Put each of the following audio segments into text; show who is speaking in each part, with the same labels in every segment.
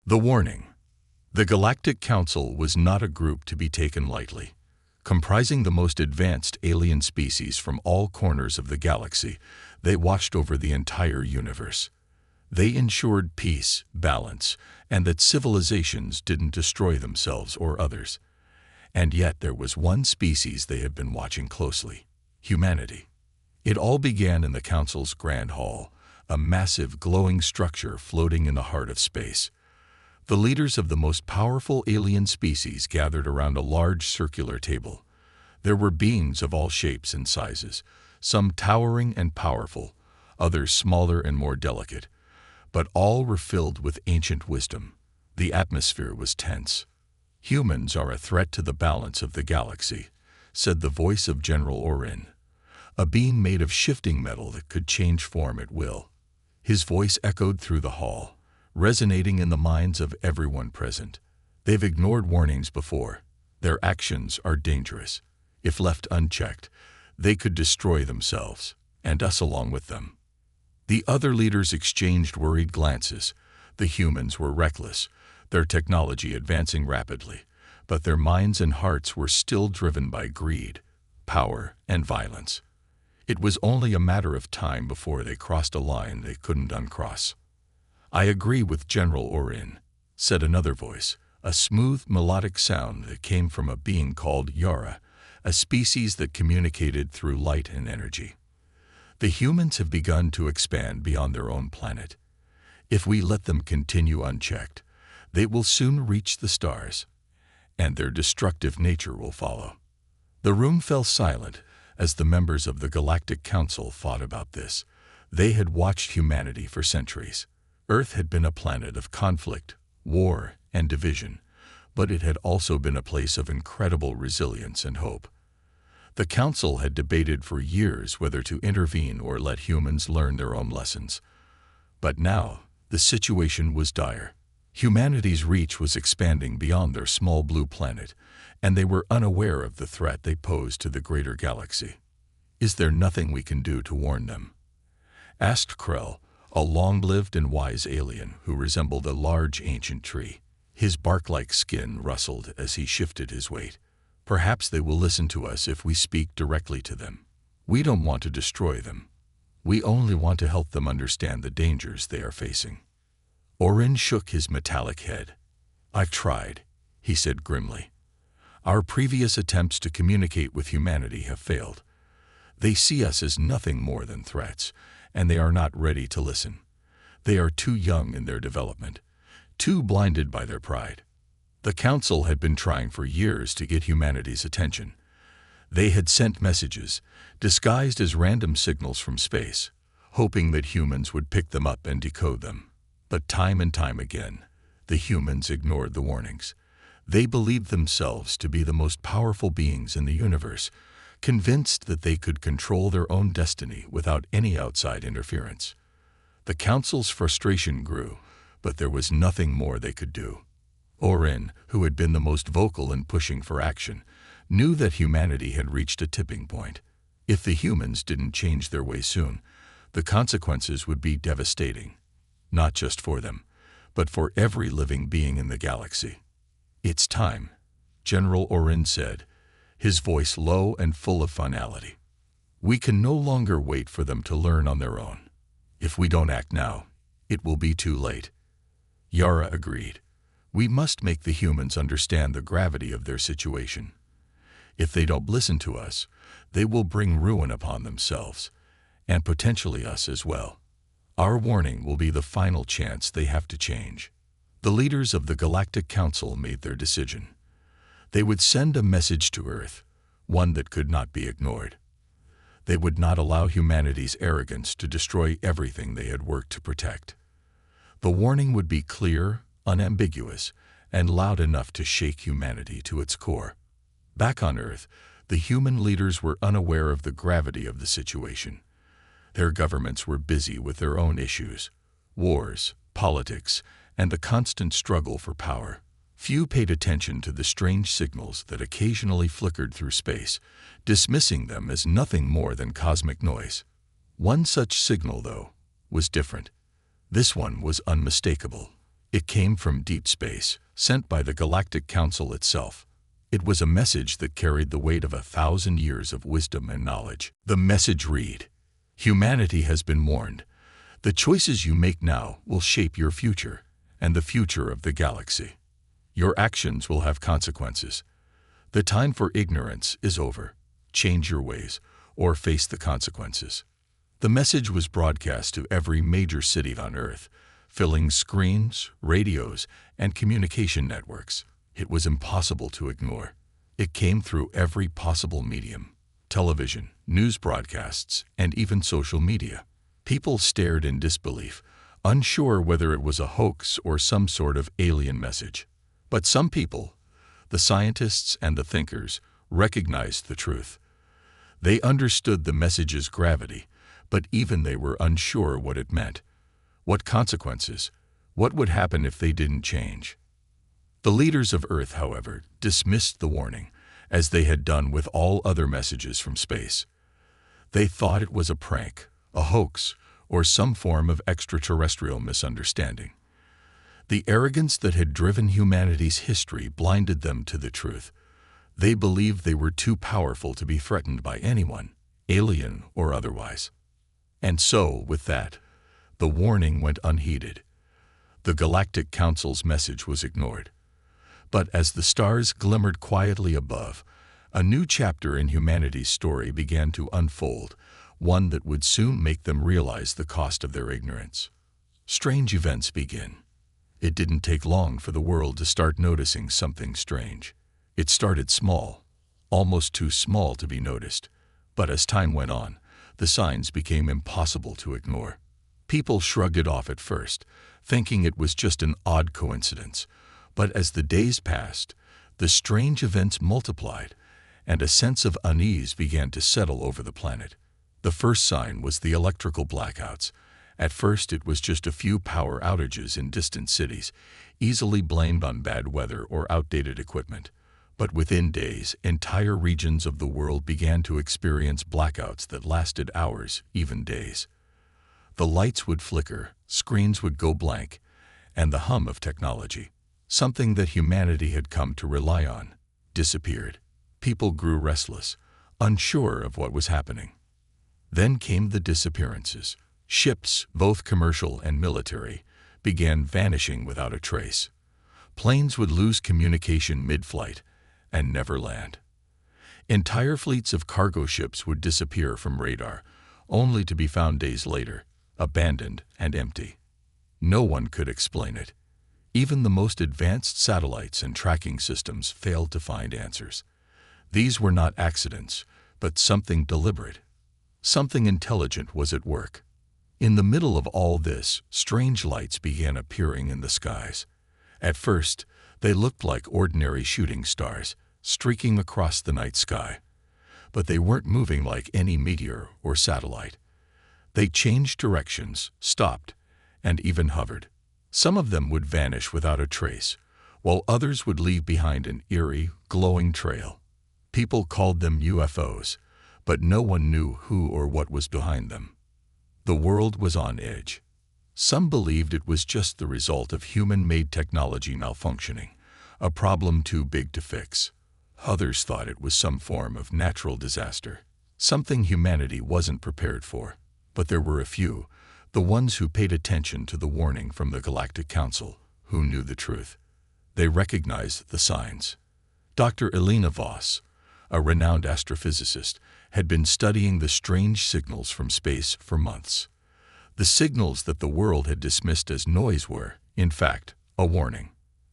Speaker 1: The warning. The Galactic Council was not a group to be taken lightly. Comprising the most advanced alien species from all corners of the galaxy, they watched over the entire universe. They ensured peace, balance, and that civilizations didn't destroy themselves or others. And yet there was one species they had been watching closely: humanity. It all began in the Council's Grand Hall, a massive glowing structure floating in the heart of space. The leaders of the most powerful alien species gathered around a large circular table. There were beings of all shapes and sizes, some towering and powerful, others smaller and more delicate, but all were filled with ancient wisdom. The atmosphere was tense. "Humans are a threat to the balance of the galaxy," said the voice of General Orin, a being made of shifting metal that could change form at will. His voice echoed through the hall, resonating in the minds of everyone present. "They've ignored warnings before. Their actions are dangerous. If left unchecked, they could destroy themselves, and us along with them." The other leaders exchanged worried glances. The humans were reckless, their technology advancing rapidly, but their minds and hearts were still driven by greed, power, and violence. It was only a matter of time before they crossed a line they couldn't uncross. "I agree with General Orin," said another voice, a smooth, melodic sound that came from a being called Yara, a species that communicated through light and energy. "The humans have begun to expand beyond their own planet. If we let them continue unchecked, they will soon reach the stars, and their destructive nature will follow." The room fell silent as the members of the Galactic Council thought about this. They had watched humanity for centuries. Earth had been a planet of conflict, war, and division, but it had also been a place of incredible resilience and hope. The Council had debated for years whether to intervene or let humans learn their own lessons. But now, the situation was dire. Humanity's reach was expanding beyond their small blue planet, and they were unaware of the threat they posed to the greater galaxy. "Is there nothing we can do to warn them?" asked Krell, a long-lived and wise alien who resembled a large ancient tree. His bark-like skin rustled as he shifted his weight. "Perhaps they will listen to us if we speak directly to them. We don't want to destroy them. We only want to help them understand the dangers they are facing." Orin shook his metallic head. "I've tried," he said grimly. "Our previous attempts to communicate with humanity have failed. They see us as nothing more than threats, and they are not ready to listen. They are too young in their development, too blinded by their pride." The Council had been trying for years to get humanity's attention. They had sent messages, disguised as random signals from space, hoping that humans would pick them up and decode them. But time and time again, the humans ignored the warnings. They believed themselves to be the most powerful beings in the universe, convinced that they could control their own destiny without any outside interference. The Council's frustration grew, but there was nothing more they could do. Orin, who had been the most vocal in pushing for action, knew that humanity had reached a tipping point. If the humans didn't change their way soon, the consequences would be devastating, not just for them, but for every living being in the galaxy. "It's time," General Orin said, his voice low and full of finality. "We can no longer wait for them to learn on their own. If we don't act now, it will be too late." Yara agreed. "We must make the humans understand the gravity of their situation. If they don't listen to us, they will bring ruin upon themselves, and potentially us as well. Our warning will be the final chance they have to change." The leaders of the Galactic Council made their decision. They would send a message to Earth, one that could not be ignored. They would not allow humanity's arrogance to destroy everything they had worked to protect. The warning would be clear, unambiguous, and loud enough to shake humanity to its core. Back on Earth, the human leaders were unaware of the gravity of the situation. Their governments were busy with their own issues: wars, politics, and the constant struggle for power. Few paid attention to the strange signals that occasionally flickered through space, dismissing them as nothing more than cosmic noise. One such signal, though, was different. This one was unmistakable. It came from deep space, sent by the Galactic Council itself. It was a message that carried the weight of 1,000 years of wisdom and knowledge. The message read, "Humanity has been warned. The choices you make now will shape your future and the future of the galaxy. Your actions will have consequences. The time for ignorance is over. Change your ways or face the consequences." The message was broadcast to every major city on Earth, filling screens, radios, and communication networks. It was impossible to ignore. It came through every possible medium: television, news broadcasts, and even social media. People stared in disbelief, unsure whether it was a hoax or some sort of alien message. But some people, the scientists and the thinkers, recognized the truth. They understood the message's gravity, but even they were unsure what it meant. What consequences? What would happen if they didn't change? The leaders of Earth, however, dismissed the warning, as they had done with all other messages from space. They thought it was a prank, a hoax, or some form of extraterrestrial misunderstanding. The arrogance that had driven humanity's history blinded them to the truth. They believed they were too powerful to be threatened by anyone, alien or otherwise. And so, with that, the warning went unheeded. The Galactic Council's message was ignored. But as the stars glimmered quietly above, a new chapter in humanity's story began to unfold, one that would soon make them realize the cost of their ignorance. Strange events begin. It didn't take long for the world to start noticing something strange. It started small, almost too small to be noticed. But as time went on, the signs became impossible to ignore. People shrugged it off at first, thinking it was just an odd coincidence. But as the days passed, the strange events multiplied, and a sense of unease began to settle over the planet. The first sign was the electrical blackouts. At first, it was just a few power outages in distant cities, easily blamed on bad weather or outdated equipment. But within days, entire regions of the world began to experience blackouts that lasted hours, even days. The lights would flicker, screens would go blank, and the hum of technology, something that humanity had come to rely on, disappeared. People grew restless, unsure of what was happening. Then came the disappearances. Ships, both commercial and military, began vanishing without a trace. Planes would lose communication mid-flight and never land. Entire fleets of cargo ships would disappear from radar, only to be found days later, abandoned and empty. No one could explain it. Even the most advanced satellites and tracking systems failed to find answers. These were not accidents, but something deliberate. Something intelligent was at work. In the middle of all this, strange lights began appearing in the skies. At first, they looked like ordinary shooting stars, streaking across the night sky. But they weren't moving like any meteor or satellite. They changed directions, stopped, and even hovered. Some of them would vanish without a trace, while others would leave behind an eerie, glowing trail. People called them UFOs, but no one knew who or what was behind them. The world was on edge. Some believed it was just the result of human-made technology malfunctioning, a problem too big to fix. Others thought it was some form of natural disaster, something humanity wasn't prepared for. But there were a few, the ones who paid attention to the warning from the Galactic Council, who knew the truth. They recognized the signs. Dr. Elena Voss, a renowned astrophysicist, had been studying the strange signals from space for months. The signals that the world had dismissed as noise were, in fact, a warning.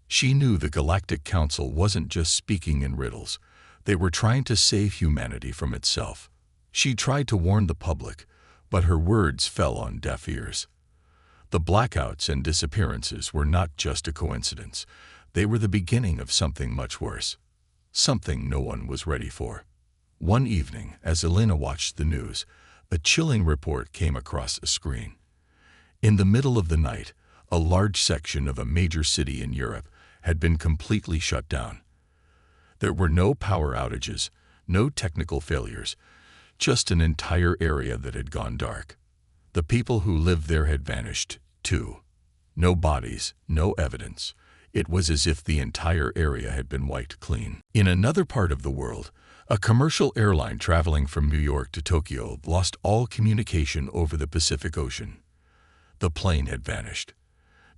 Speaker 1: She knew the Galactic Council wasn't just speaking in riddles. They were trying to save humanity from itself. She tried to warn the public, but her words fell on deaf ears. The blackouts and disappearances were not just a coincidence. They were the beginning of something much worse. Something no one was ready for. One evening, as Elena watched the news, a chilling report came across a screen. In the middle of the night, a large section of a major city in Europe had been completely shut down. There were no power outages, no technical failures, just an entire area that had gone dark. The people who lived there had vanished, too. No bodies, no evidence. It was as if the entire area had been wiped clean. In another part of the world, a commercial airline traveling from New York to Tokyo lost all communication over the Pacific Ocean. The plane had vanished.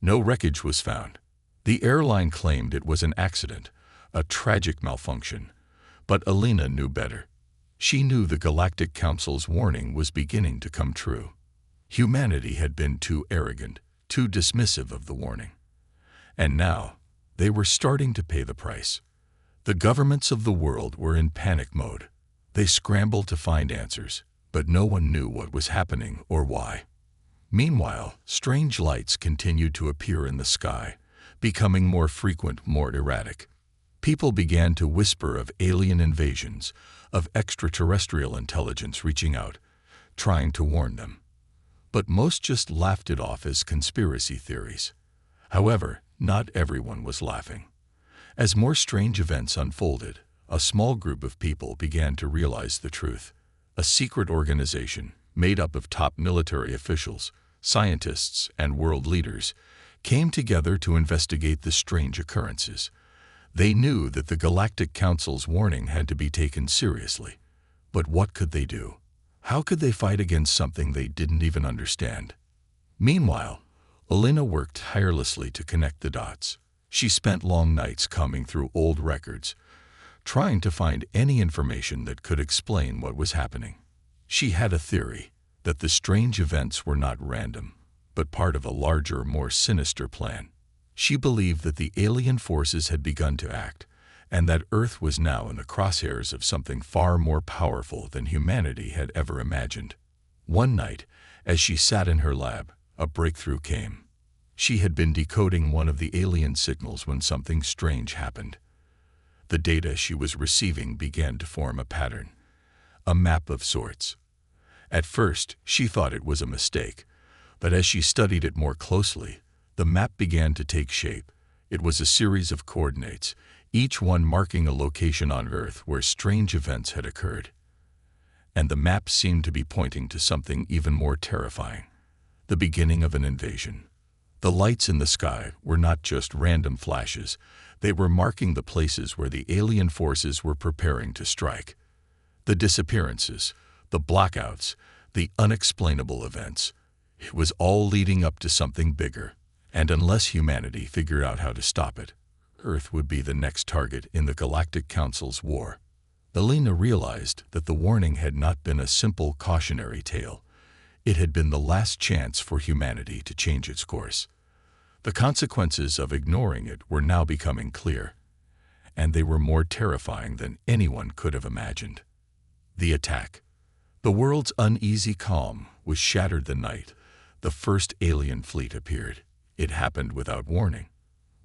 Speaker 1: No wreckage was found. The airline claimed it was an accident, a tragic malfunction. But Alina knew better. She knew the Galactic Council's warning was beginning to come true. Humanity had been too arrogant, too dismissive of the warning. And now, they were starting to pay the price. The governments of the world were in panic mode. They scrambled to find answers, but no one knew what was happening or why. Meanwhile, strange lights continued to appear in the sky, becoming more frequent, more erratic. People began to whisper of alien invasions, of extraterrestrial intelligence reaching out, trying to warn them. But most just laughed it off as conspiracy theories. However, not everyone was laughing. As more strange events unfolded, a small group of people began to realize the truth. A secret organization, made up of top military officials, scientists, and world leaders, came together to investigate the strange occurrences. They knew that the Galactic Council's warning had to be taken seriously. But what could they do? How could they fight against something they didn't even understand? Meanwhile, Alina worked tirelessly to connect the dots. She spent long nights combing through old records, trying to find any information that could explain what was happening. She had a theory that the strange events were not random, but part of a larger, more sinister plan. She believed that the alien forces had begun to act, and that Earth was now in the crosshairs of something far more powerful than humanity had ever imagined. One night, as she sat in her lab, a breakthrough came. She had been decoding one of the alien signals when something strange happened. The data she was receiving began to form a pattern, a map of sorts. At first, she thought it was a mistake, but as she studied it more closely, the map began to take shape. It was a series of coordinates, each one marking a location on Earth where strange events had occurred. And the map seemed to be pointing to something even more terrifying, the beginning of an invasion. The lights in the sky were not just random flashes, they were marking the places where the alien forces were preparing to strike. The disappearances, the blackouts, the unexplainable events, it was all leading up to something bigger. And unless humanity figured out how to stop it, Earth would be the next target in the Galactic Council's war. Alina realized that the warning had not been a simple cautionary tale. It had been the last chance for humanity to change its course. The consequences of ignoring it were now becoming clear, and they were more terrifying than anyone could have imagined. The attack. The world's uneasy calm was shattered the night the first alien fleet appeared. It happened without warning.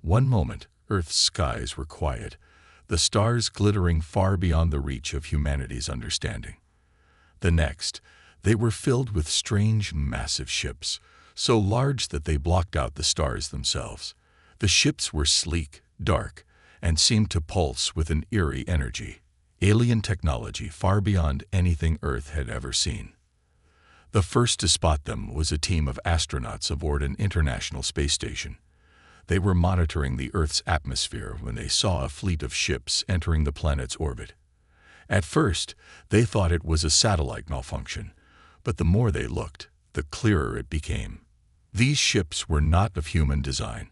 Speaker 1: One moment, Earth's skies were quiet, the stars glittering far beyond the reach of humanity's understanding. The next, they were filled with strange, massive ships, so large that they blocked out the stars themselves. The ships were sleek, dark, and seemed to pulse with an eerie energy, alien technology far beyond anything Earth had ever seen. The first to spot them was a team of astronauts aboard an international space station. They were monitoring the Earth's atmosphere when they saw a fleet of ships entering the planet's orbit. At first, they thought it was a satellite malfunction, but the more they looked, the clearer it became. These ships were not of human design.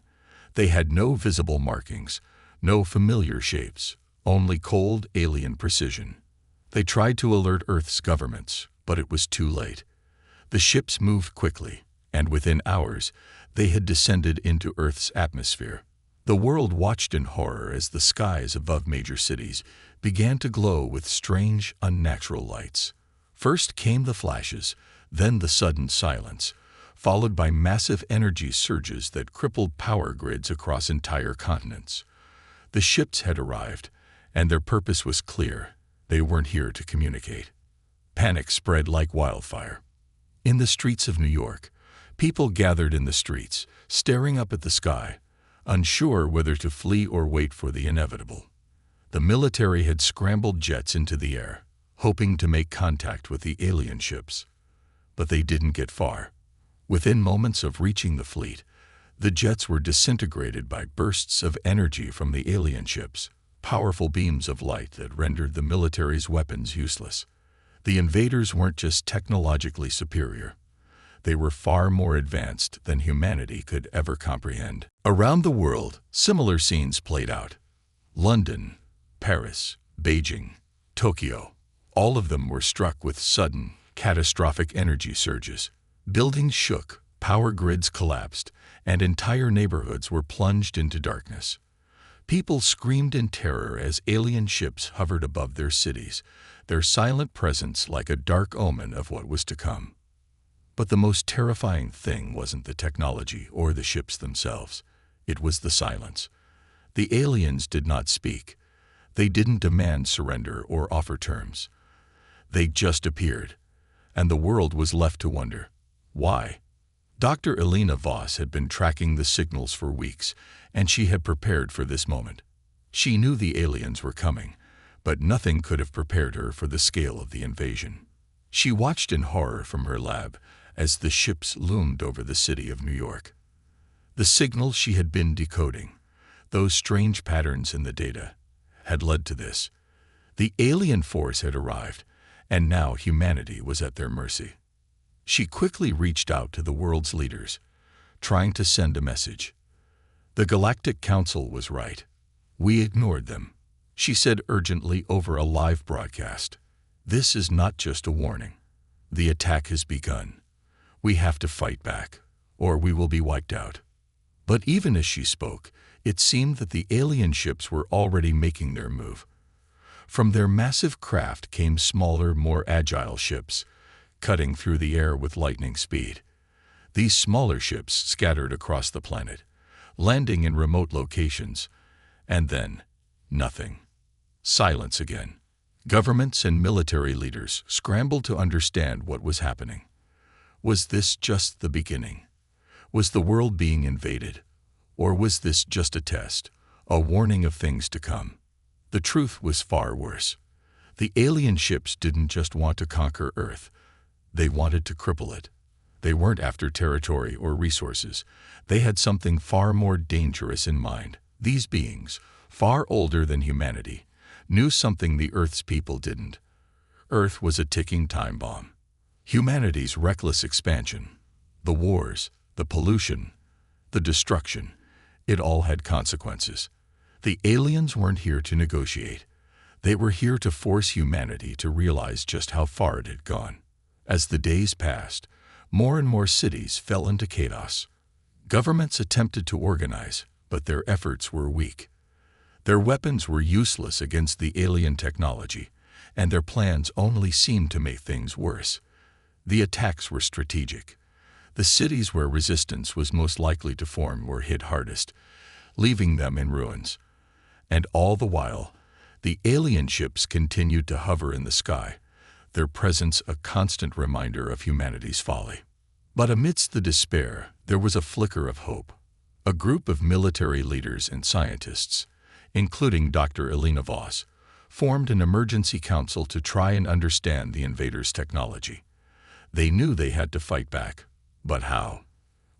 Speaker 1: They had no visible markings, no familiar shapes, only cold alien precision. They tried to alert Earth's governments, but it was too late. The ships moved quickly, and within hours, they had descended into Earth's atmosphere. The world watched in horror as the skies above major cities began to glow with strange, unnatural lights. First came the flashes, then the sudden silence, followed by massive energy surges that crippled power grids across entire continents. The ships had arrived, and their purpose was clear. They weren't here to communicate. Panic spread like wildfire. In the streets of New York, people gathered in the streets, staring up at the sky, unsure whether to flee or wait for the inevitable. The military had scrambled jets into the air, hoping to make contact with the alien ships. But they didn't get far. Within moments of reaching the fleet, The jets were disintegrated by bursts of energy from the alien ships, powerful beams of light that rendered the military's weapons useless. The invaders weren't just technologically superior. They were far more advanced than humanity could ever comprehend. Around the world, similar scenes played out. London, Paris, Beijing, Tokyo, all of them were struck with sudden, catastrophic energy surges. Buildings shook, power grids collapsed, and entire neighborhoods were plunged into darkness. People screamed in terror as alien ships hovered above their cities, their silent presence like a dark omen of what was to come. But the most terrifying thing wasn't the technology or the ships themselves. It was the silence. The aliens did not speak. They didn't demand surrender or offer terms. They just appeared, and the world was left to wonder, why? Dr. Elena Voss had been tracking the signals for weeks, and she had prepared for this moment. She knew the aliens were coming, but nothing could have prepared her for the scale of the invasion. She watched in horror from her lab as the ships loomed over the city of New York. The signals she had been decoding, those strange patterns in the data, had led to this. The alien force had arrived, and now humanity was at their mercy. She quickly reached out to the world's leaders, trying to send a message. The Galactic Council was right. We ignored them, she said urgently over a live broadcast. This is not just a warning. The attack has begun. We have to fight back, or we will be wiped out. But even as she spoke, it seemed that the alien ships were already making their move. From their massive craft came smaller, more agile ships, cutting through the air with lightning speed. These smaller ships scattered across the planet, landing in remote locations, and then nothing. Silence again. Governments and military leaders scrambled to understand what was happening. Was this just the beginning? Was the world being invaded? Or was this just a test, a warning of things to come? The truth was far worse. The alien ships didn't just want to conquer Earth. They wanted to cripple it. They weren't after territory or resources. They had something far more dangerous in mind. These beings, far older than humanity, knew something the Earth's people didn't. Earth was a ticking time bomb. Humanity's reckless expansion, the wars, the pollution, the destruction, it all had consequences. The aliens weren't here to negotiate. They were here to force humanity to realize just how far it had gone. As the days passed, more and more cities fell into chaos. Governments attempted to organize, but their efforts were weak. Their weapons were useless against the alien technology, and their plans only seemed to make things worse. The attacks were strategic. The cities where resistance was most likely to form were hit hardest, leaving them in ruins. And all the while, the alien ships continued to hover in the sky, their presence a constant reminder of humanity's folly. But amidst the despair, there was a flicker of hope. A group of military leaders and scientists, including Dr. Elena Voss, formed an emergency council to try and understand the invaders' technology. They knew they had to fight back, but how?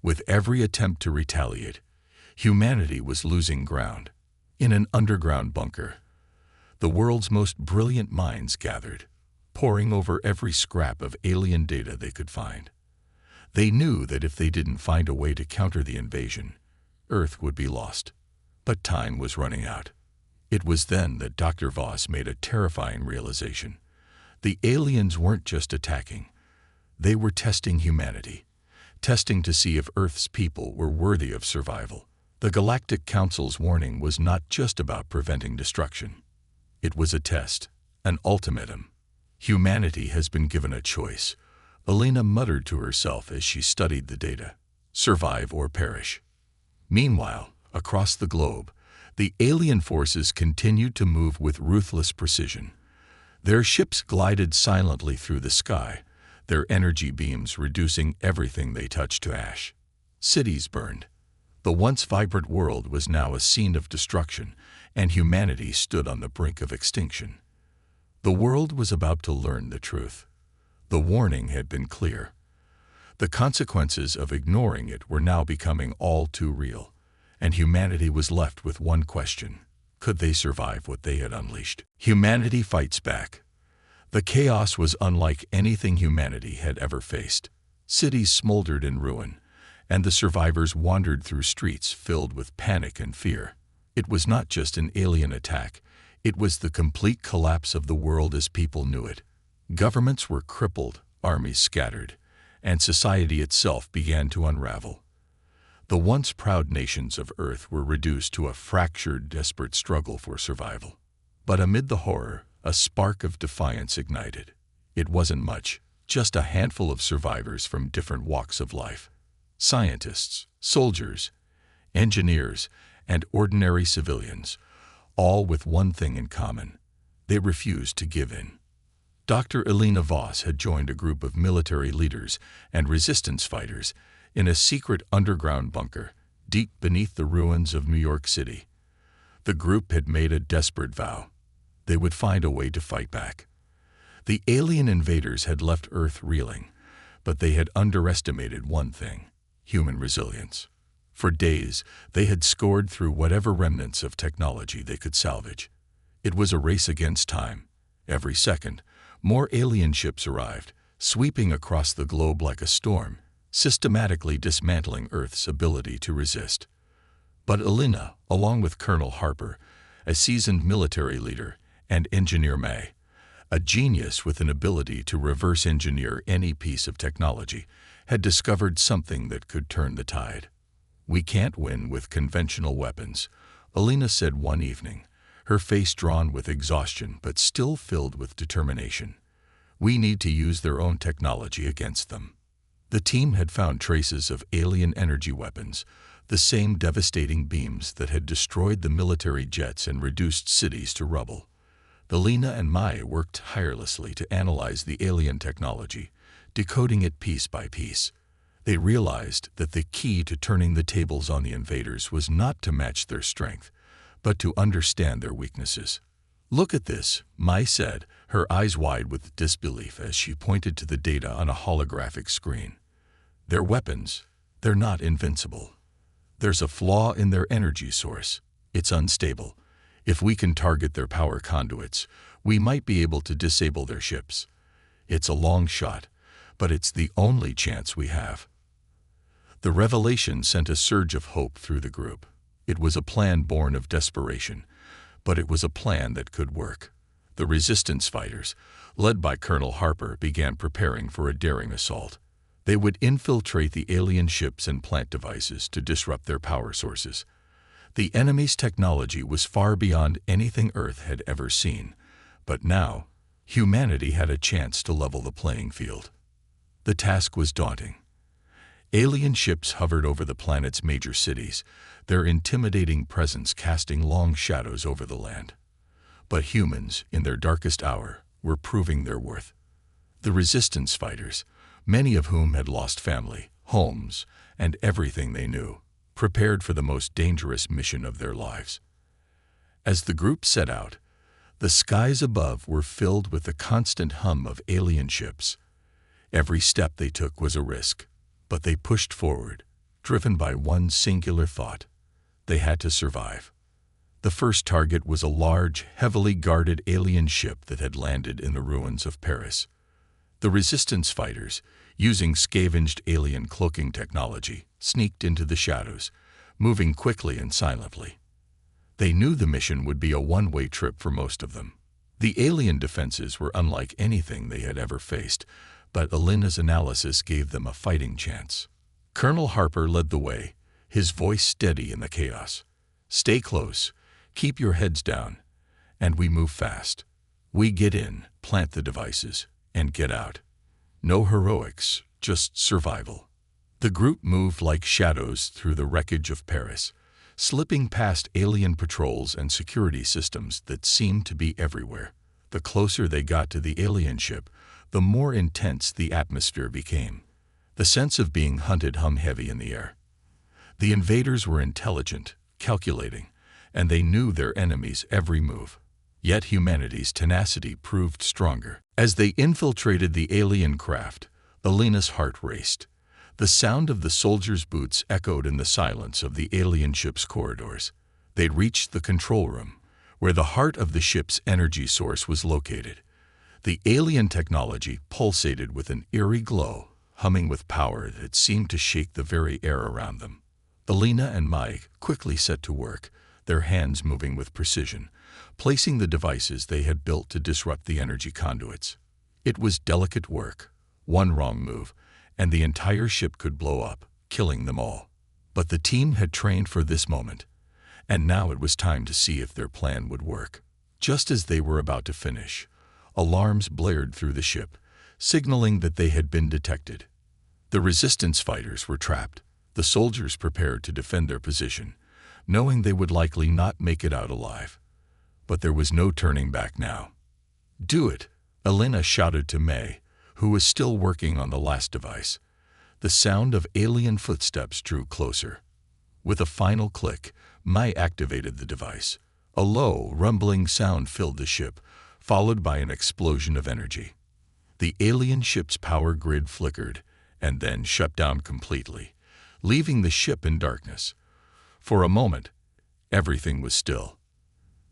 Speaker 1: With every attempt to retaliate, humanity was losing ground. In an underground bunker, the world's most brilliant minds gathered, poring over every scrap of alien data they could find. They knew that if they didn't find a way to counter the invasion, Earth would be lost. But time was running out. It was then that Dr. Voss made a terrifying realization. The aliens weren't just attacking. They were testing humanity, testing to see if Earth's people were worthy of survival. The Galactic Council's warning was not just about preventing destruction. It was a test, an ultimatum. Humanity has been given a choice, Elena muttered to herself as she studied the data. Survive or perish. Meanwhile, across the globe, the alien forces continued to move with ruthless precision. Their ships glided silently through the sky, their energy beams reducing everything they touched to ash. Cities burned. The once vibrant world was now a scene of destruction, and humanity stood on the brink of extinction. The world was about to learn the truth. The warning had been clear. The consequences of ignoring it were now becoming all too real, and humanity was left with one question: could they survive what they had unleashed? Humanity fights back. The chaos was unlike anything humanity had ever faced. Cities smoldered in ruin, and the survivors wandered through streets filled with panic and fear. It was not just an alien attack, it was the complete collapse of the world as people knew it. Governments were crippled, armies scattered, and society itself began to unravel. The once proud nations of Earth were reduced to a fractured, desperate struggle for survival. But amid the horror, a spark of defiance ignited. It wasn't much, just a handful of survivors from different walks of life. Scientists, soldiers, engineers, and ordinary civilians, all with one thing in common: they refused to give in. Dr. Elena Voss had joined a group of military leaders and resistance fighters in a secret underground bunker deep beneath the ruins of New York City. The group had made a desperate vow: they would find a way to fight back. The alien invaders had left Earth reeling, but they had underestimated one thing: human resilience. For days, they had scored through whatever remnants of technology they could salvage. It was a race against time. Every second, more alien ships arrived, sweeping across the globe like a storm, systematically dismantling Earth's ability to resist. But Elena, along with Colonel Harper, a seasoned military leader, and Engineer May, a genius with an ability to reverse engineer any piece of technology, had discovered something that could turn the tide. "We can't win with conventional weapons," Elena said one evening, her face drawn with exhaustion but still filled with determination. "We need to use their own technology against them." The team had found traces of alien energy weapons, the same devastating beams that had destroyed the military jets and reduced cities to rubble. Elena and Mai worked tirelessly to analyze the alien technology, decoding it piece by piece. They realized that the key to turning the tables on the invaders was not to match their strength, but to understand their weaknesses. "Look at this," Mai said, her eyes wide with disbelief as she pointed to the data on a holographic screen. "Their weapons, they're not invincible. There's a flaw in their energy source. It's unstable. If we can target their power conduits, we might be able to disable their ships. It's a long shot, but it's the only chance we have." The revelation sent a surge of hope through the group. It was a plan born of desperation, but it was a plan that could work. The resistance fighters, led by Colonel Harper, began preparing for a daring assault. They would infiltrate the alien ships and plant devices to disrupt their power sources. The enemy's technology was far beyond anything Earth had ever seen, but now humanity had a chance to level the playing field. The task was daunting. Alien ships hovered over the planet's major cities, their intimidating presence casting long shadows over the land. But humans, in their darkest hour, were proving their worth. The resistance fighters, many of whom had lost family, homes, and everything they knew, prepared for the most dangerous mission of their lives. As the group set out, the skies above were filled with the constant hum of alien ships. Every step they took was a risk, but they pushed forward, driven by one singular thought: they had to survive. The first target was a large, heavily guarded alien ship that had landed in the ruins of Paris. The resistance fighters, using scavenged alien cloaking technology, sneaked into the shadows, moving quickly and silently. They knew the mission would be a one-way trip for most of them. The alien defenses were unlike anything they had ever faced, but Elena's analysis gave them a fighting chance. Colonel Harper led the way, his voice steady in the chaos. "Stay close, keep your heads down, and we move fast. We get in, plant the devices, and get out. No heroics, just survival." The group moved like shadows through the wreckage of Paris, slipping past alien patrols and security systems that seemed to be everywhere. The closer they got to the alien ship, the more intense the atmosphere became. The sense of being hunted hung heavy in the air. The invaders were intelligent, calculating, and they knew their enemy's every move. Yet humanity's tenacity proved stronger. As they infiltrated the alien craft, Elena's heart raced. The sound of the soldiers' boots echoed in the silence of the alien ship's corridors. They'd reached the control room, where the heart of the ship's energy source was located. The alien technology pulsated with an eerie glow, humming with power that seemed to shake the very air around them. Alina and Mike quickly set to work, their hands moving with precision, placing the devices they had built to disrupt the energy conduits. It was delicate work. One wrong move, and the entire ship could blow up, killing them all. But the team had trained for this moment, and now it was time to see if their plan would work. Just as they were about to finish, alarms blared through the ship, signaling that they had been detected. The resistance fighters were trapped. The soldiers prepared to defend their position, knowing they would likely not make it out alive. But there was no turning back now. "Do it," Alina shouted to May, who was still working on the last device. The sound of alien footsteps drew closer. With a final click, Mai activated the device. A low, rumbling sound filled the ship, followed by an explosion of energy. The alien ship's power grid flickered and then shut down completely, leaving the ship in darkness. For a moment, everything was still.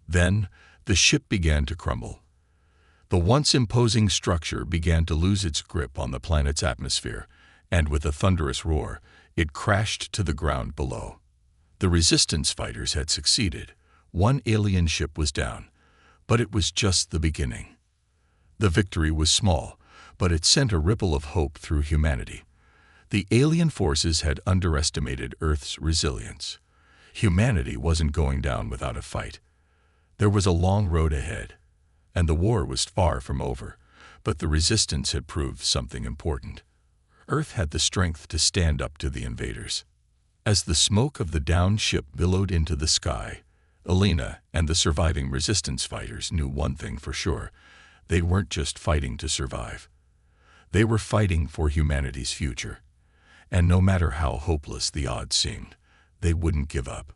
Speaker 1: Then, the ship began to crumble. The once imposing structure began to lose its grip on the planet's atmosphere, and with a thunderous roar, it crashed to the ground below. The resistance fighters had succeeded. One alien ship was down, but it was just the beginning. The victory was small, but it sent a ripple of hope through humanity. The alien forces had underestimated Earth's resilience. Humanity wasn't going down without a fight. There was a long road ahead, and the war was far from over, but the resistance had proved something important. Earth had the strength to stand up to the invaders. As the smoke of the downed ship billowed into the sky, Alina and the surviving resistance fighters knew one thing for sure: they weren't just fighting to survive. They were fighting for humanity's future. And no matter how hopeless the odds seemed, they wouldn't give up.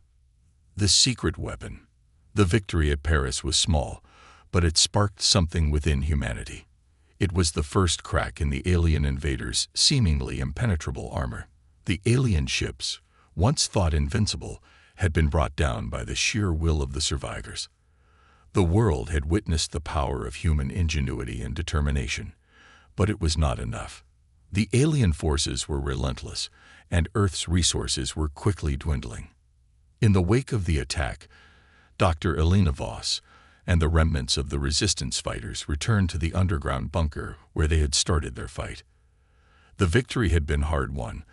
Speaker 1: The secret weapon. The victory at Paris was small, but it sparked something within humanity. It was the first crack in the alien invaders' seemingly impenetrable armor. The alien ships, once thought invincible, had been brought down by the sheer will of the survivors. The world had witnessed the power of human ingenuity and determination, but it was not enough. The alien forces were relentless, and Earth's resources were quickly dwindling. In the wake of the attack, Dr. Elena Voss and the remnants of the resistance fighters returned to the underground bunker where they had started their fight. The victory had been hard-won,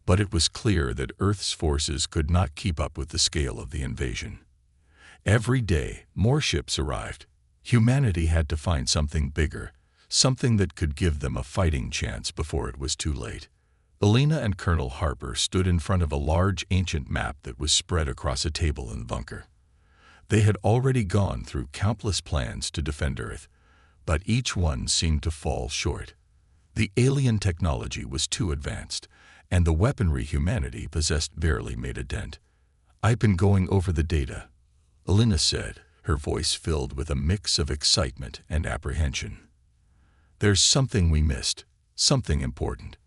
Speaker 1: but it was clear that Earth's forces could not keep up with the scale of the invasion. Every day, more ships arrived. Humanity had to find something bigger, something that could give them a fighting chance before it was too late. Alina and Colonel Harper stood in front of a large ancient map that was spread across a table in the bunker. They had already gone through countless plans to defend Earth, but each one seemed to fall short. The alien technology was too advanced, and the weaponry humanity possessed barely made a dent. "I've been going over the data," Alina said, her voice filled with a mix of excitement and apprehension. "There's something we missed, something important."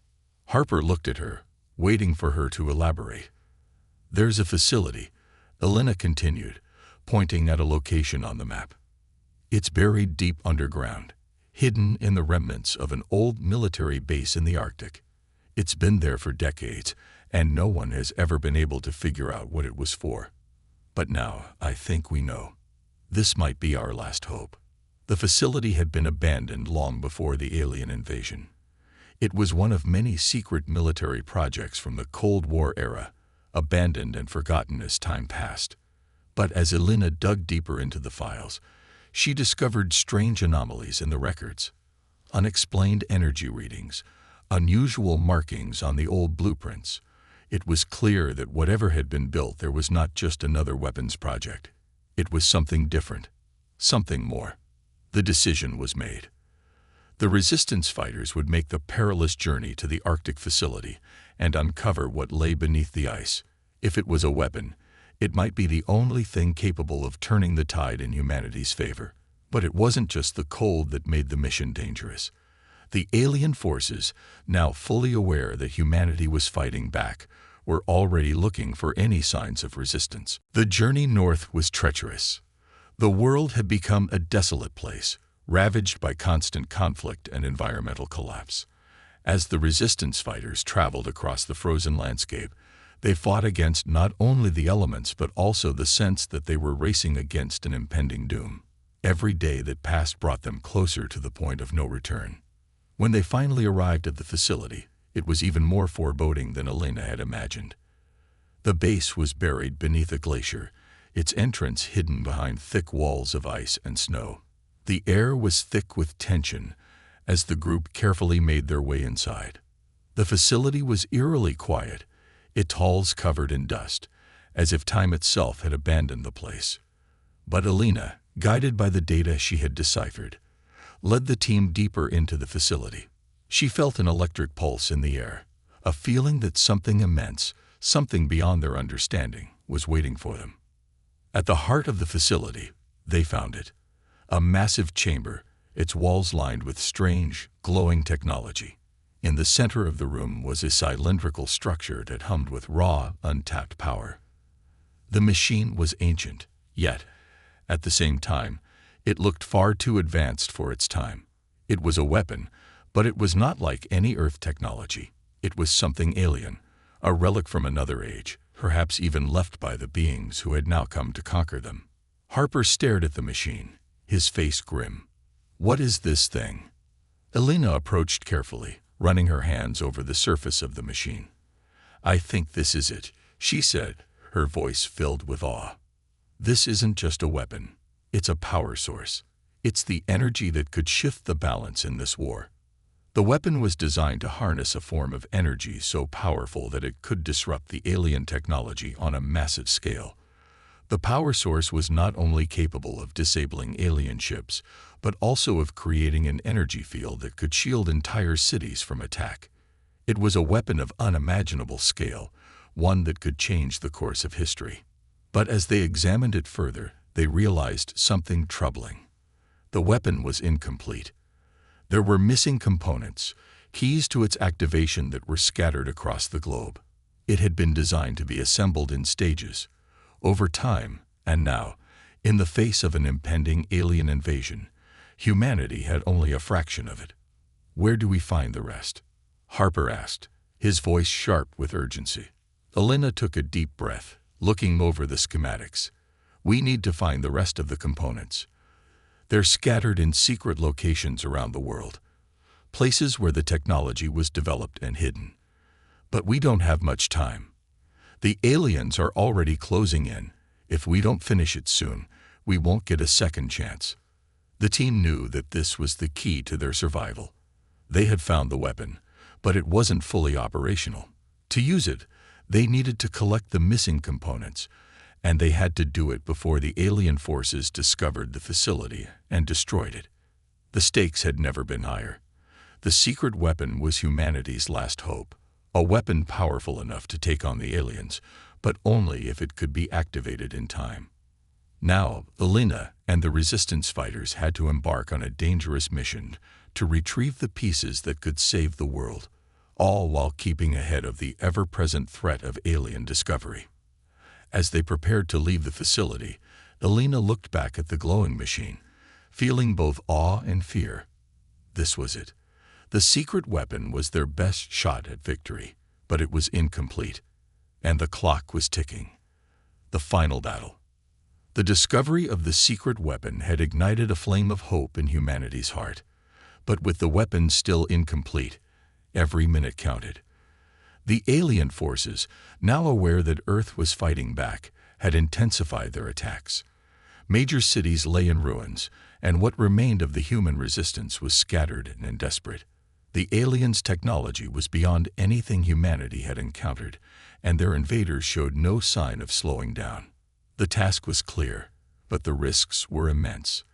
Speaker 1: Harper looked at her, waiting for her to elaborate. "There's a facility," Alina continued, pointing at a location on the map. "It's buried deep underground, hidden in the remnants of an old military base in the Arctic. It's been there for decades, and no one has ever been able to figure out what it was for. But now, I think we know. This might be our last hope." The facility had been abandoned long before the alien invasion. It was one of many secret military projects from the Cold War era, abandoned and forgotten as time passed. But as Alina dug deeper into the files, she discovered strange anomalies in the records. Unexplained energy readings, unusual markings on the old blueprints. It was clear that whatever had been built there was not just another weapons project. It was something different, something more. The decision was made. The resistance fighters would make the perilous journey to the Arctic facility and uncover what lay beneath the ice. If it was a weapon, it might be the only thing capable of turning the tide in humanity's favor. But it wasn't just the cold that made the mission dangerous. The alien forces, now fully aware that humanity was fighting back, were already looking for any signs of resistance. The journey north was treacherous. The world had become a desolate place, ravaged by constant conflict and environmental collapse. As the resistance fighters traveled across the frozen landscape, they fought against not only the elements but also the sense that they were racing against an impending doom. Every day that passed brought them closer to the point of no return. When they finally arrived at the facility, it was even more foreboding than Elena had imagined. The base was buried beneath a glacier, its entrance hidden behind thick walls of ice and snow. The air was thick with tension as the group carefully made their way inside. The facility was eerily quiet, its halls covered in dust, as if time itself had abandoned the place. But Elena, guided by the data she had deciphered, led the team deeper into the facility. She felt an electric pulse in the air, a feeling that something immense, something beyond their understanding, was waiting for them. At the heart of the facility, they found it, a massive chamber, its walls lined with strange, glowing technology. In the center of the room was a cylindrical structure that hummed with raw, untapped power. The machine was ancient, yet, at the same time, it looked far too advanced for its time. It was a weapon, but it was not like any Earth technology. It was something alien, a relic from another age, perhaps even left by the beings who had now come to conquer them. Harper stared at the machine, his face grim. "What is this thing?" Elena approached carefully, running her hands over the surface of the machine. "I think this is it," she said, her voice filled with awe. "This isn't just a weapon. It's a power source. It's the energy that could shift the balance in this war." The weapon was designed to harness a form of energy so powerful that it could disrupt the alien technology on a massive scale. The power source was not only capable of disabling alien ships, but also of creating an energy field that could shield entire cities from attack. It was a weapon of unimaginable scale, one that could change the course of history. But as they examined it further, they realized something troubling. The weapon was incomplete. There were missing components, keys to its activation that were scattered across the globe. It had been designed to be assembled in stages, over time, and now, in the face of an impending alien invasion, humanity had only a fraction of it. "Where do we find the rest?" Harper asked, his voice sharp with urgency. Elena took a deep breath, looking over the schematics. "We need to find the rest of the components. They're scattered in secret locations around the world, places where the technology was developed and hidden. But we don't have much time. The aliens are already closing in. If we don't finish it soon, we won't get a second chance." The team knew that this was the key to their survival. They had found the weapon, but it wasn't fully operational. To use it, they needed to collect the missing components, and they had to do it before the alien forces discovered the facility and destroyed it. The stakes had never been higher. The secret weapon was humanity's last hope, a weapon powerful enough to take on the aliens, but only if it could be activated in time. Now, Elena and the resistance fighters had to embark on a dangerous mission to retrieve the pieces that could save the world, all while keeping ahead of the ever-present threat of alien discovery. As they prepared to leave the facility, Elena looked back at the glowing machine, feeling both awe and fear. This was it. The secret weapon was their best shot at victory, but it was incomplete, and the clock was ticking. The final battle. The discovery of the secret weapon had ignited a flame of hope in humanity's heart, but with the weapon still incomplete, every minute counted. The alien forces, now aware that Earth was fighting back, had intensified their attacks. Major cities lay in ruins, and what remained of the human resistance was scattered and desperate. The aliens' technology was beyond anything humanity had encountered, and their invaders showed no sign of slowing down. The task was clear, but the risks were immense.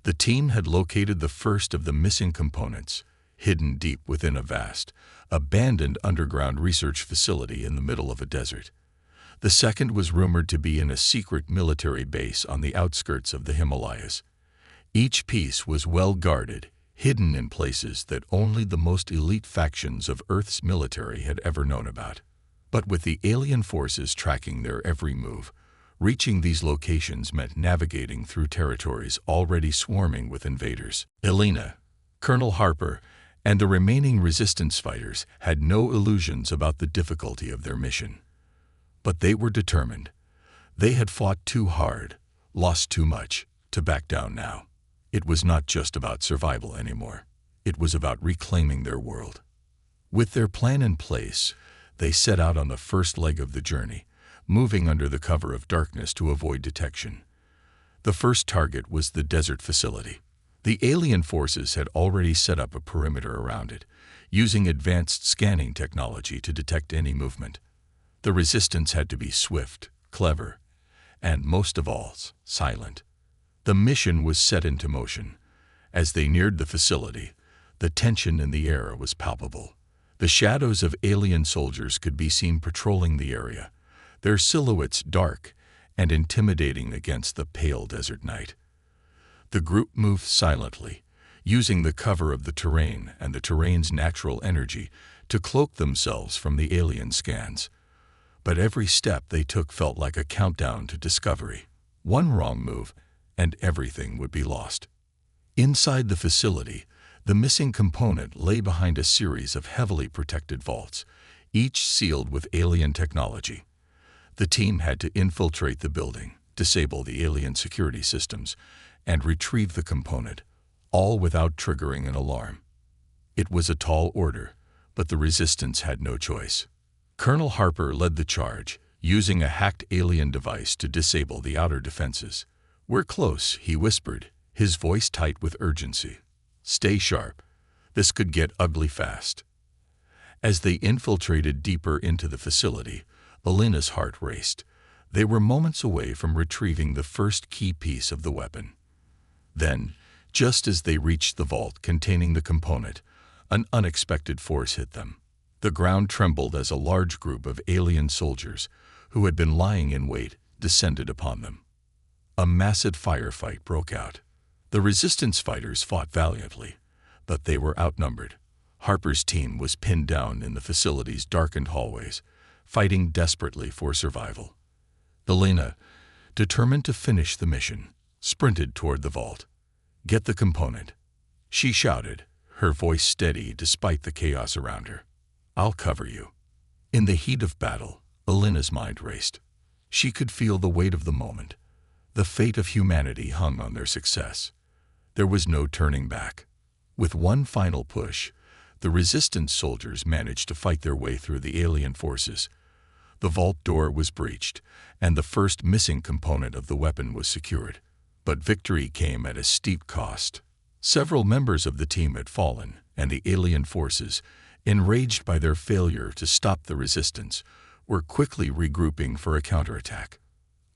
Speaker 1: The team had located the first of the missing components, hidden deep within a vast, abandoned underground research facility in the middle of a desert. The second was rumored to be in a secret military base on the outskirts of the Himalayas. Each piece was well guarded, hidden in places that only the most elite factions of Earth's military had ever known about. But with the alien forces tracking their every move, reaching these locations meant navigating through territories already swarming with invaders. Elena, Colonel Harper, and the remaining resistance fighters had no illusions about the difficulty of their mission. But they were determined. They had fought too hard, lost too much, to back down now. It was not just about survival anymore. It was about reclaiming their world. With their plan in place, they set out on the first leg of the journey, moving under the cover of darkness to avoid detection. The first target was the desert facility. The alien forces had already set up a perimeter around it, using advanced scanning technology to detect any movement. The resistance had to be swift, clever, and most of all, silent. The mission was set into motion. As they neared the facility, the tension in the air was palpable. The shadows of alien soldiers could be seen patrolling the area, their silhouettes dark and intimidating against the pale desert night. The group moved silently, using the cover of the terrain and the terrain's natural energy to cloak themselves from the alien scans. But every step they took felt like a countdown to discovery. One wrong move, and everything would be lost. Inside the facility, the missing component lay behind a series of heavily protected vaults, each sealed with alien technology. The team had to infiltrate the building, disable the alien security systems, and retrieve the component, all without triggering an alarm. It was a tall order, but the resistance had no choice. Colonel Harper led the charge, using a hacked alien device to disable the outer defenses. "We're close," he whispered, his voice tight with urgency. "Stay sharp. This could get ugly fast." As they infiltrated deeper into the facility, Elena's heart raced. They were moments away from retrieving the first key piece of the weapon. Then, just as they reached the vault containing the component, an unexpected force hit them. The ground trembled as a large group of alien soldiers, who had been lying in wait, descended upon them. A massive firefight broke out. The resistance fighters fought valiantly, but they were outnumbered. Harper's team was pinned down in the facility's darkened hallways, fighting desperately for survival. Elena, determined to finish the mission, sprinted toward the vault. "Get the component," she shouted, her voice steady despite the chaos around her. "I'll cover you." In the heat of battle, Elena's mind raced. She could feel the weight of the moment. The fate of humanity hung on their success. There was no turning back. With one final push, the resistance soldiers managed to fight their way through the alien forces. The vault door was breached, and the first missing component of the weapon was secured. But victory came at a steep cost. Several members of the team had fallen, and the alien forces, enraged by their failure to stop the resistance, were quickly regrouping for a counterattack.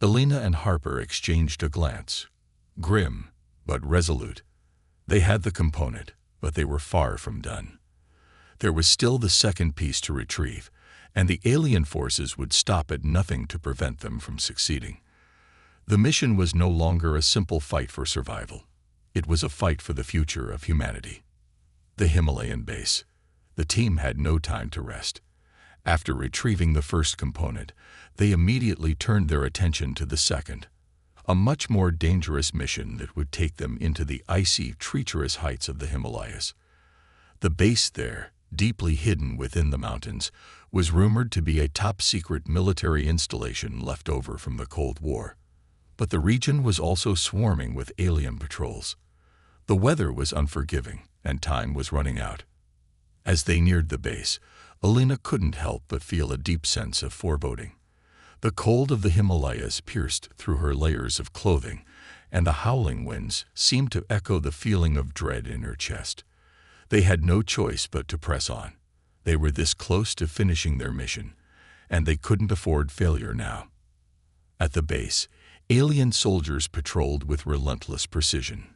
Speaker 1: Elena and Harper exchanged a glance, grim but resolute. They had the component, but they were far from done. There was still the second piece to retrieve, and the alien forces would stop at nothing to prevent them from succeeding. The mission was no longer a simple fight for survival. It was a fight for the future of humanity. The Himalayan base. The team had no time to rest. After retrieving the first component, they immediately turned their attention to the second, a much more dangerous mission that would take them into the icy, treacherous heights of the Himalayas. The base there, deeply hidden within the mountains, was rumored to be a top-secret military installation left over from the Cold War. But the region was also swarming with alien patrols. The weather was unforgiving, and time was running out. As they neared the base, Elena couldn't help but feel a deep sense of foreboding. The cold of the Himalayas pierced through her layers of clothing, and the howling winds seemed to echo the feeling of dread in her chest. They had no choice but to press on. They were this close to finishing their mission, and they couldn't afford failure now. At the base, alien soldiers patrolled with relentless precision.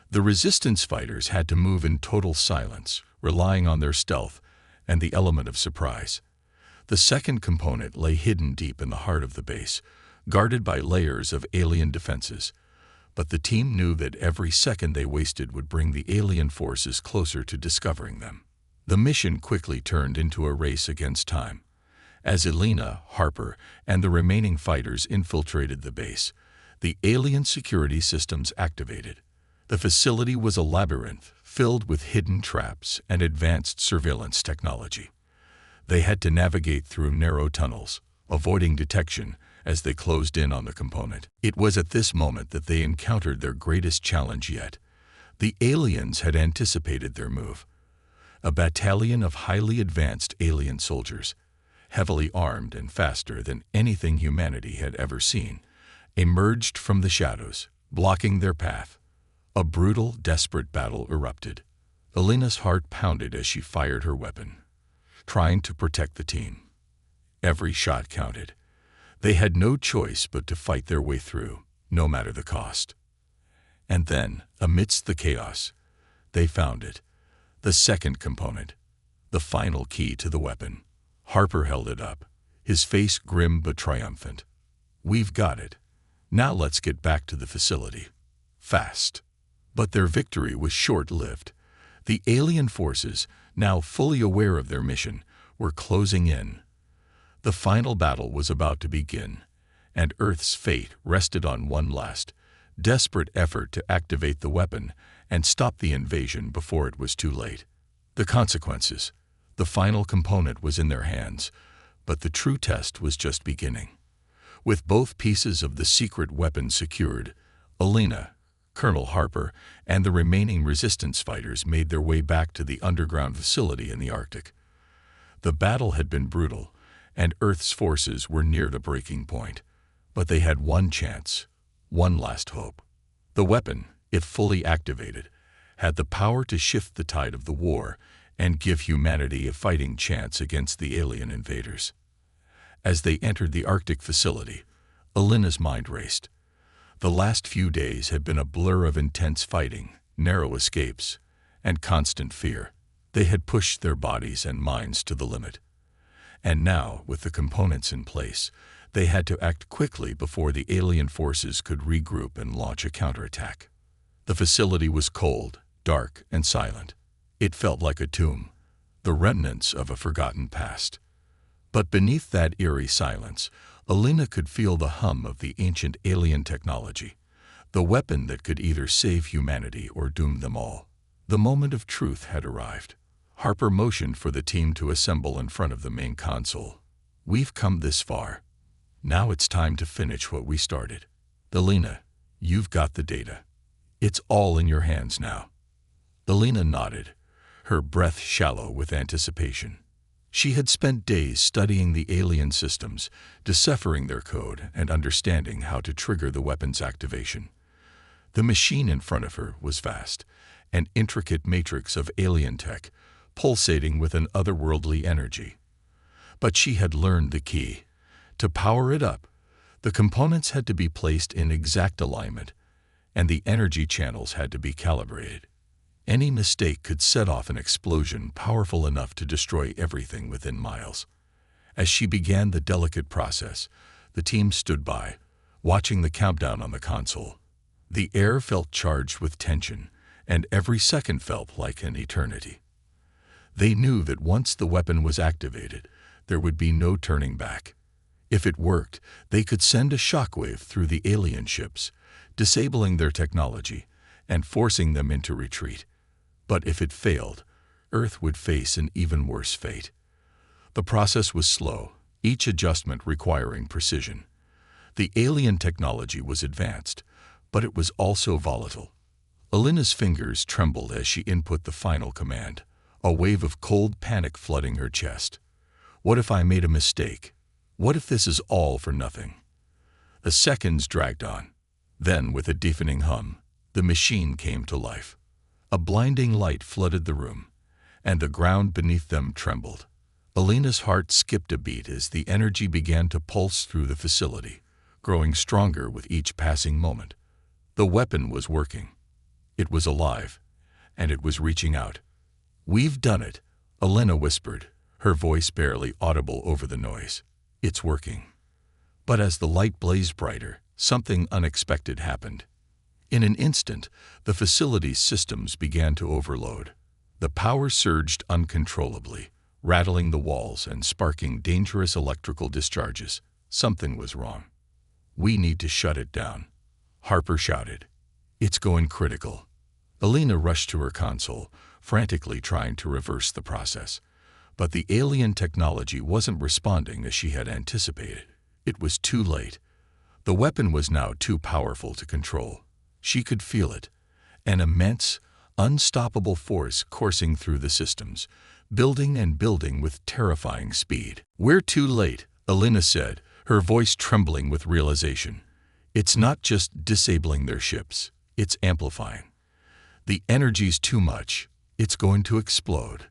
Speaker 1: The resistance fighters had to move in total silence, relying on their stealth and the element of surprise. The second component lay hidden deep in the heart of the base, guarded by layers of alien defenses. But the team knew that every second they wasted would bring the alien forces closer to discovering them. The mission quickly turned into a race against time. As Elena, Harper, and the remaining fighters infiltrated the base, the alien security systems activated. The facility was a labyrinth filled with hidden traps and advanced surveillance technology. They had to navigate through narrow tunnels, avoiding detection as they closed in on the component. It was at this moment that they encountered their greatest challenge yet. The aliens had anticipated their move. A battalion of highly advanced alien soldiers, heavily armed and faster than anything humanity had ever seen, emerged from the shadows, blocking their path. A brutal, desperate battle erupted. Elena's heart pounded as she fired her weapon, trying to protect the team. Every shot counted. They had no choice but to fight their way through, no matter the cost. And then, amidst the chaos, they found it. The second component, the final key to the weapon. Harper held it up, his face grim but triumphant. "We've got it. Now let's get back to the facility. Fast." But their victory was short-lived. The alien forces, now fully aware of their mission, were closing in. The final battle was about to begin, and Earth's fate rested on one last, desperate effort to activate the weapon and stop the invasion before it was too late. The consequences. The final component was in their hands, but the true test was just beginning. With both pieces of the secret weapon secured, Elena, Colonel Harper, and the remaining resistance fighters made their way back to the underground facility in the Arctic. The battle had been brutal, and Earth's forces were near the breaking point. But they had one chance, one last hope. The weapon, if fully activated, had the power to shift the tide of the war and give humanity a fighting chance against the alien invaders. As they entered the Arctic facility, Elena's mind raced. The last few days had been a blur of intense fighting, narrow escapes, and constant fear. They had pushed their bodies and minds to the limit. And now, with the components in place, they had to act quickly before the alien forces could regroup and launch a counterattack. The facility was cold, dark, and silent. It felt like a tomb, the remnants of a forgotten past. But beneath that eerie silence, Elena could feel the hum of the ancient alien technology, the weapon that could either save humanity or doom them all. The moment of truth had arrived. Harper motioned for the team to assemble in front of the main console. "We've come this far. Now it's time to finish what we started. Elena, you've got the data. It's all in your hands now." Elena nodded, her breath shallow with anticipation. She had spent days studying the alien systems, deciphering their code and understanding how to trigger the weapon's activation. The machine in front of her was vast, an intricate matrix of alien tech, pulsating with an otherworldly energy. But she had learned the key. To power it up, the components had to be placed in exact alignment, and the energy channels had to be calibrated. Any mistake could set off an explosion powerful enough to destroy everything within miles. As she began the delicate process, the team stood by, watching the countdown on the console. The air felt charged with tension, and every second felt like an eternity. They knew that once the weapon was activated, there would be no turning back. If it worked, they could send a shockwave through the alien ships, disabling their technology and forcing them into retreat. But if it failed, Earth would face an even worse fate. The process was slow, each adjustment requiring precision. The alien technology was advanced, but it was also volatile. Elena's fingers trembled as she input the final command, a wave of cold panic flooding her chest. What if I made a mistake? What if this is all for nothing? The seconds dragged on. Then, with a deafening hum, the machine came to life. A blinding light flooded the room, and the ground beneath them trembled. Elena's heart skipped a beat as the energy began to pulse through the facility, growing stronger with each passing moment. The weapon was working. It was alive, and it was reaching out. "We've done it," Elena whispered, her voice barely audible over the noise. "It's working." But as the light blazed brighter, something unexpected happened. In an instant, the facility's systems began to overload. The power surged uncontrollably, rattling the walls and sparking dangerous electrical discharges. Something was wrong. "We need to shut it down," Harper shouted. "It's going critical." Alina rushed to her console, frantically trying to reverse the process. But the alien technology wasn't responding as she had anticipated. It was too late. The weapon was now too powerful to control. She could feel it, an immense, unstoppable force coursing through the systems, building and building with terrifying speed. "We're too late," Alina said, her voice trembling with realization. "It's not just disabling their ships, it's amplifying. The energy's too much. It's going to explode."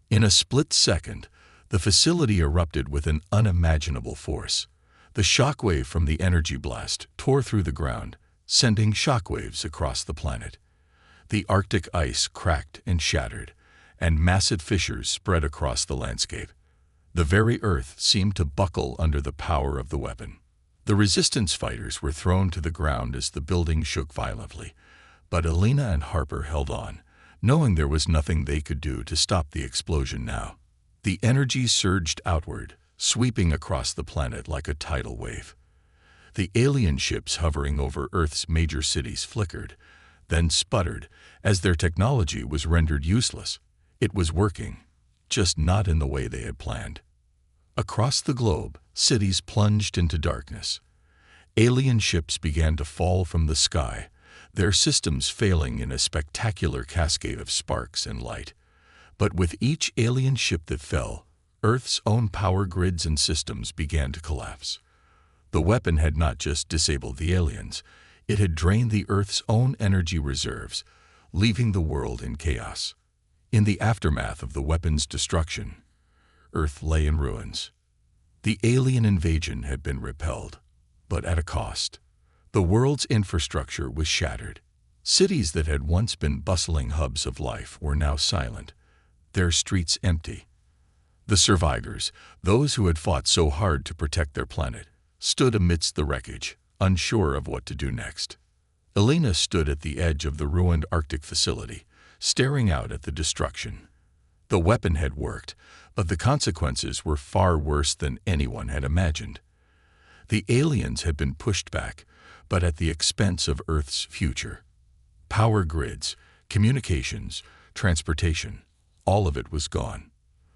Speaker 1: In a split second, the facility erupted with an unimaginable force. The shockwave from the energy blast tore through the ground, sending shockwaves across the planet. The Arctic ice cracked and shattered, and massive fissures spread across the landscape. The very earth seemed to buckle under the power of the weapon. The resistance fighters were thrown to the ground as the building shook violently, but Alina and Harper held on, knowing there was nothing they could do to stop the explosion now. The energy surged outward, sweeping across the planet like a tidal wave. The alien ships hovering over Earth's major cities flickered, then sputtered as their technology was rendered useless. It was working, just not in the way they had planned. Across the globe, cities plunged into darkness. Alien ships began to fall from the sky, their systems failing in a spectacular cascade of sparks and light. But with each alien ship that fell, Earth's own power grids and systems began to collapse. The weapon had not just disabled the aliens, it had drained the Earth's own energy reserves, leaving the world in chaos. In the aftermath of the weapon's destruction, Earth lay in ruins. The alien invasion had been repelled, but at a cost. The world's infrastructure was shattered. Cities that had once been bustling hubs of life were now silent, their streets empty. The survivors, those who had fought so hard to protect their planet, stood amidst the wreckage, unsure of what to do next. Alina stood at the edge of the ruined Arctic facility, staring out at the destruction. The weapon had worked, but the consequences were far worse than anyone had imagined. The aliens had been pushed back, but at the expense of Earth's future. Power grids, communications, transportation, all of it was gone.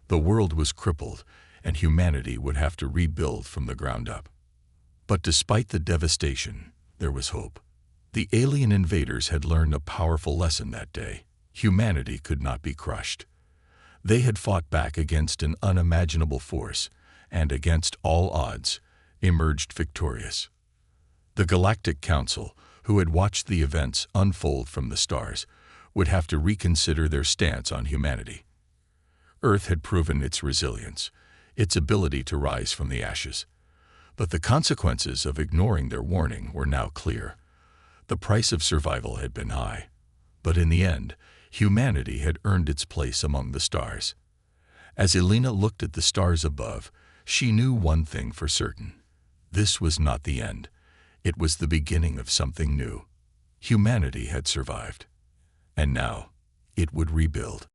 Speaker 1: The world was crippled, and humanity would have to rebuild from the ground up. But despite the devastation, there was hope. The alien invaders had learned a powerful lesson that day. Humanity could not be crushed. They had fought back against an unimaginable force, and against all odds, emerged victorious. The Galactic Council, who had watched the events unfold from the stars, would have to reconsider their stance on humanity. Earth had proven its resilience, its ability to rise from the ashes. But the consequences of ignoring their warning were now clear. The price of survival had been high, but in the end, humanity had earned its place among the stars. As Alina looked at the stars above, she knew one thing for certain. This was not the end. It was the beginning of something new. Humanity had survived, and now it would rebuild.